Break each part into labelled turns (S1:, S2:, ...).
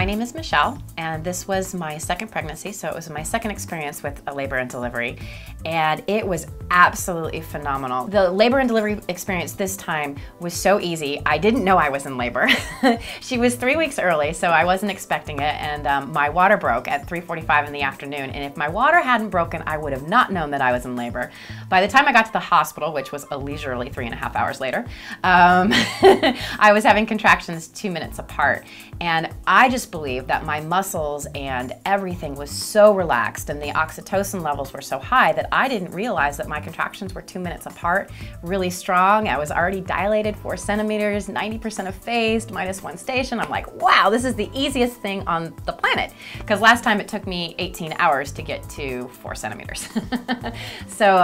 S1: name is Michelle, and this was my second pregnancy, so it was my second experience with a labor and delivery, and it was absolutely phenomenal. The labor and delivery experience this time was so easy. I didn't know I was in labor. She was 3 weeks early, so I wasn't expecting it, and my water broke at 3:45 in the afternoon, and if my water hadn't broken, I would have not known that I was in labor. By the time I got to the hospital, which was a leisurely 3.5 hours later, I was having contractions 2 minutes apart, and I just believe that my muscles and everything was so relaxed and the oxytocin levels were so high that I didn't realize that my contractions were 2 minutes apart, really strong. I was already dilated 4 centimeters, 90% effaced, -1 station. I'm like, wow, this is the easiest thing on the planet. Because last time it took me 18 hours to get to 4 centimeters. So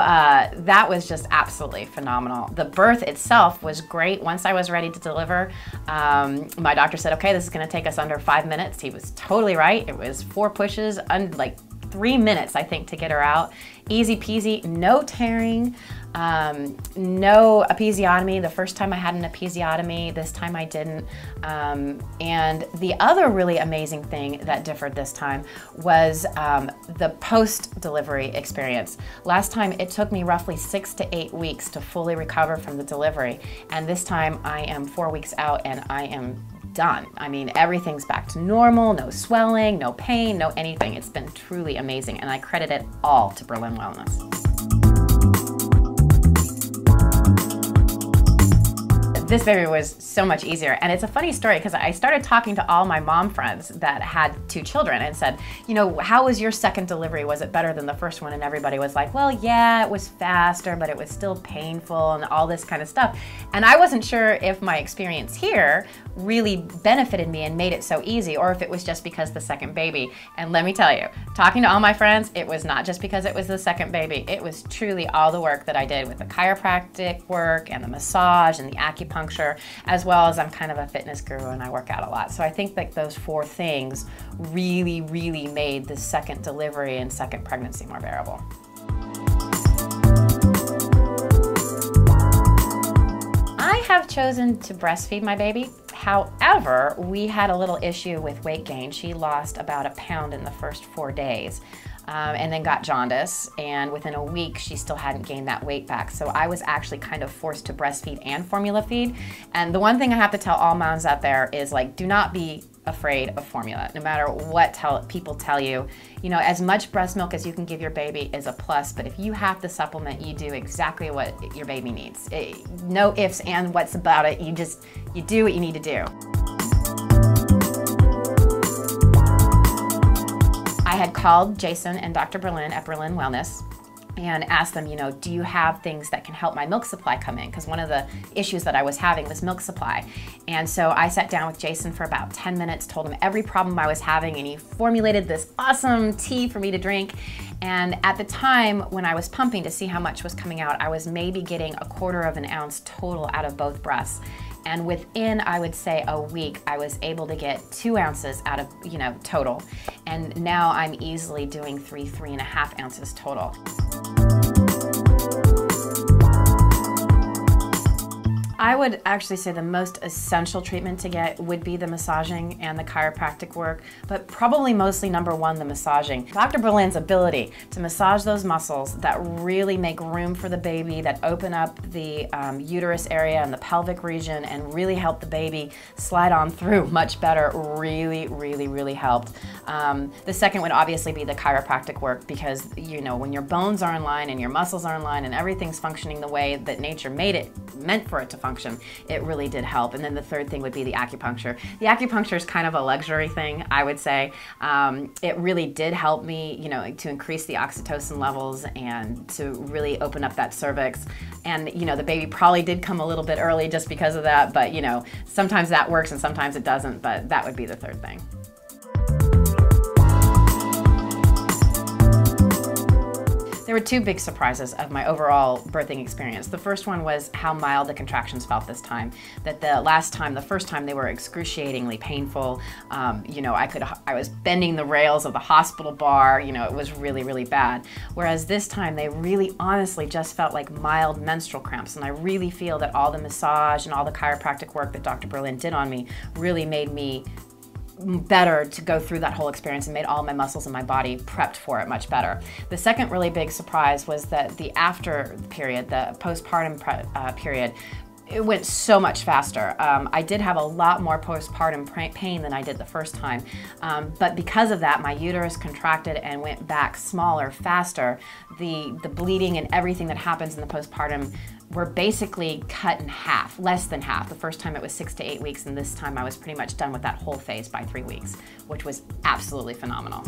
S1: that was just absolutely phenomenal. The birth itself was great. Once I was ready to deliver, my doctor said, okay, this is gonna take us under 5 minutes. He was totally right. It was 4 pushes, like 3 minutes, I think, to get her out. Easy peasy, no tearing, no episiotomy. The first time I had an episiotomy, this time I didn't. And the other really amazing thing that differed this time was the post-delivery experience. Last time it took me roughly 6 to 8 weeks to fully recover from the delivery. And this time I am 4 weeks out and I am done. I mean, everything's back to normal, no swelling, no pain, no anything. It's been truly amazing, and I credit it all to Berlin Wellness. This baby was so much easier, and it's a funny story because I started talking to all my mom friends that had 2 children and said, you know, how was your second delivery? Was it better than the first one? And everybody was like, well, yeah, it was faster, but it was still painful and all this kind of stuff. And I wasn't sure if my experience here really benefited me and made it so easy, or if it was just because the second baby. And let me tell you, talking to all my friends, it was not just because it was the second baby. It was truly all the work that I did with the chiropractic work and the massage and the acupuncture, as well as I'm kind of a fitness guru and I work out a lot. So I think that those 4 things really, really made the second delivery and second pregnancy more bearable. I have chosen to breastfeed my baby. However, we had a little issue with weight gain. She lost about 1 pound in the first 4 days. And then got jaundice, and within a week she still hadn't gained that weight back. So I was actually kind of forced to breastfeed and formula feed. And the one thing I have to tell all moms out there is, like, do not be afraid of formula. No matter what people tell you, you know, as much breast milk as you can give your baby is a plus, but if you have to supplement, you do exactly what your baby needs. No ifs and whats about it. You do what you need to do. I had called Jason and Dr. Berlin at Berlin Wellness and asked them, you know, do you have things that can help my milk supply come in? Because one of the issues that I was having was milk supply. And so I sat down with Jason for about 10 minutes, told him every problem I was having, and he formulated this awesome tea for me to drink. And at the time when I was pumping to see how much was coming out, I was maybe getting 1/4 ounce total out of both breasts. And within, I would say, a week, I was able to get 2 ounces out of, you know, total. And now I'm easily doing 3.5 ounces total. I would actually say the most essential treatment to get would be the massaging and the chiropractic work, but probably mostly #1, the massaging. Dr. Berlin's ability to massage those muscles that really make room for the baby, that open up the uterus area and the pelvic region and really help the baby slide on through much better, really, really, really helped. The second would obviously be the chiropractic work, because, you know, when your bones are in line and your muscles are in line and everything's functioning the way that nature meant for it to function, it really did help. And then the third thing would be the acupuncture. The acupuncture is kind of a luxury thing, I would say. It really did help me, you know, to increase the oxytocin levels and to really open up that cervix. And, you know, the baby probably did come a little bit early just because of that, but, you know, sometimes that works and sometimes it doesn't, but that would be the third thing. There were 2 big surprises of my overall birthing experience. The first one was how mild the contractions felt this time. That the first time they were excruciatingly painful. You know, I was bending the rails of the hospital bar. You know, it was really, really bad. Whereas this time they really honestly just felt like mild menstrual cramps. And I really feel that all the massage and all the chiropractic work that Dr. Berlin did on me really made me better to go through that whole experience and made all my muscles in my body prepped for it much better. The second really big surprise was that the after period, the postpartum period, it went so much faster. I did have a lot more postpartum pain than I did the first time, but because of that, my uterus contracted and went back smaller, faster. The bleeding and everything that happens in the postpartum were basically cut in half, less than half. The first time it was 6 to 8 weeks, and this time I was pretty much done with that whole phase by 3 weeks, which was absolutely phenomenal.